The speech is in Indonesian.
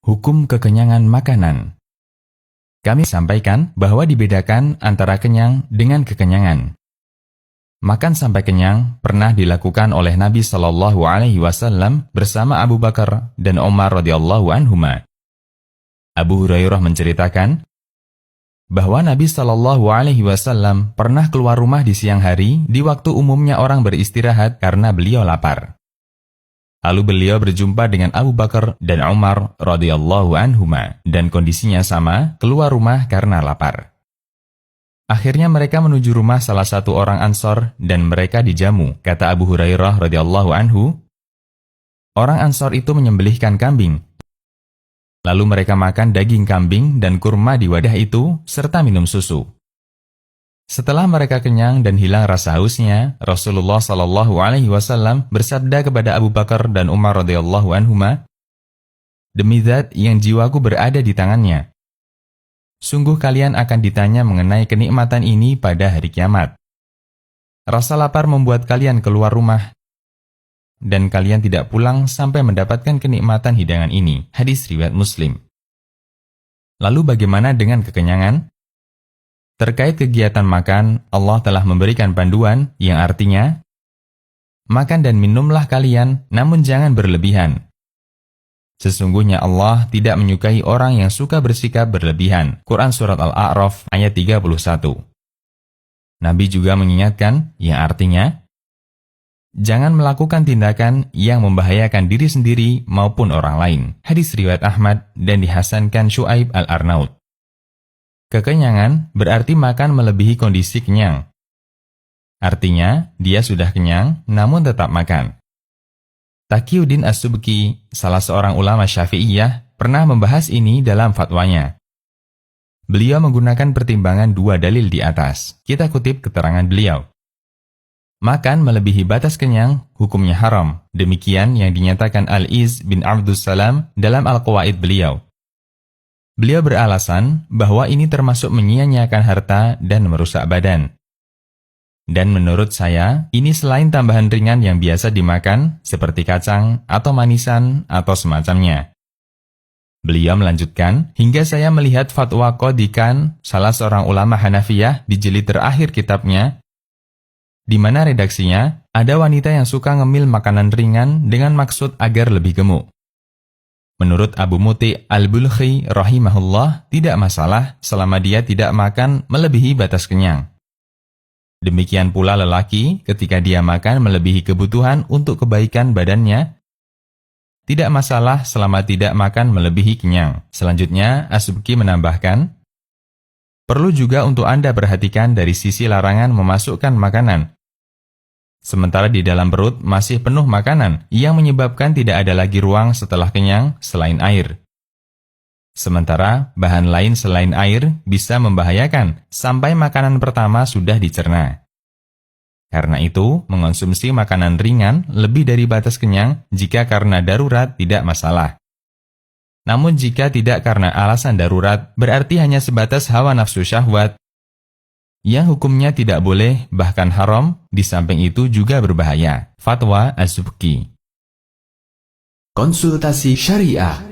Hukum kekenyangan makanan. Kami sampaikan bahwa dibedakan antara kenyang dengan kekenyangan. Makan sampai kenyang pernah dilakukan oleh Nabi Shallallahu Alaihi Wasallam bersama Abu Bakar dan Umar radhiyallahu anhuma. Abu Hurairah menceritakan bahwa Nabi Shallallahu Alaihi Wasallam pernah keluar rumah di siang hari di waktu umumnya orang beristirahat karena beliau lapar. Lalu beliau berjumpa dengan Abu Bakar dan Umar radhiyallahu anhuma dan kondisinya sama, keluar rumah karena lapar. Akhirnya mereka menuju rumah salah satu orang Ansor dan mereka dijamu. Kata Abu Hurairah radhiyallahu anhu, orang Ansor itu menyembelihkan kambing. Lalu mereka makan daging kambing dan kurma di wadah itu serta minum susu. Setelah mereka kenyang dan hilang rasa hausnya, Rasulullah Shallallahu Alaihi Wasallam bersabda kepada Abu Bakar dan Umar radhiyallahu anhuma, "Demi Zat yang jiwaku berada di tangannya, sungguh kalian akan ditanya mengenai kenikmatan ini pada hari kiamat. Rasa lapar membuat kalian keluar rumah, dan kalian tidak pulang sampai mendapatkan kenikmatan hidangan ini." Hadis riwayat Muslim. Lalu bagaimana dengan kekenyangan? Terkait kegiatan makan, Allah telah memberikan panduan yang artinya, makan dan minumlah kalian, namun jangan berlebihan. Sesungguhnya Allah tidak menyukai orang yang suka bersikap berlebihan. Quran Surat Al-A'raf ayat 31. Nabi juga mengingatkan, yang artinya, jangan melakukan tindakan yang membahayakan diri sendiri maupun orang lain. Hadis riwayat Ahmad dan dihasankan Syuaib Al-Arnaud. Kekenyangan berarti makan melebihi kondisi kenyang. Artinya, dia sudah kenyang namun tetap makan. Taqiyuddin As-Subki, salah seorang ulama Syafi'iyah, pernah membahas ini dalam fatwanya. Beliau menggunakan pertimbangan dua dalil di atas. Kita kutip keterangan beliau. Makan melebihi batas kenyang, hukumnya haram. Demikian yang dinyatakan Al-Iz bin Abdus Salam dalam Al-Qawaid beliau. Beliau beralasan bahwa ini termasuk menyia-nyiakan harta dan merusak badan. Dan menurut saya, ini selain tambahan ringan yang biasa dimakan, seperti kacang atau manisan atau semacamnya. Beliau melanjutkan, hingga saya melihat fatwa Qadhi Khan, salah seorang ulama Hanafiyah di jilid terakhir kitabnya, di mana redaksinya, ada wanita yang suka ngemil makanan ringan dengan maksud agar lebih gemuk. Menurut Abu Muti Al-Bulkhi rahimahullah, tidak masalah selama dia tidak makan melebihi batas kenyang. Demikian pula lelaki ketika dia makan melebihi kebutuhan untuk kebaikan badannya, tidak masalah selama tidak makan melebihi kenyang. Selanjutnya, As-Subki menambahkan, perlu juga untuk Anda perhatikan dari sisi larangan memasukkan makanan. Sementara di dalam perut masih penuh makanan yang menyebabkan tidak ada lagi ruang setelah kenyang selain air. Sementara bahan lain selain air bisa membahayakan sampai makanan pertama sudah dicerna. Karena itu, mengonsumsi makanan ringan lebih dari batas kenyang jika karena darurat tidak masalah. Namun jika tidak karena alasan darurat, berarti hanya sebatas hawa nafsu syahwat, yang hukumnya tidak boleh, bahkan haram, di samping itu juga berbahaya. Fatwa Az-Subki. Konsultasi Syariah.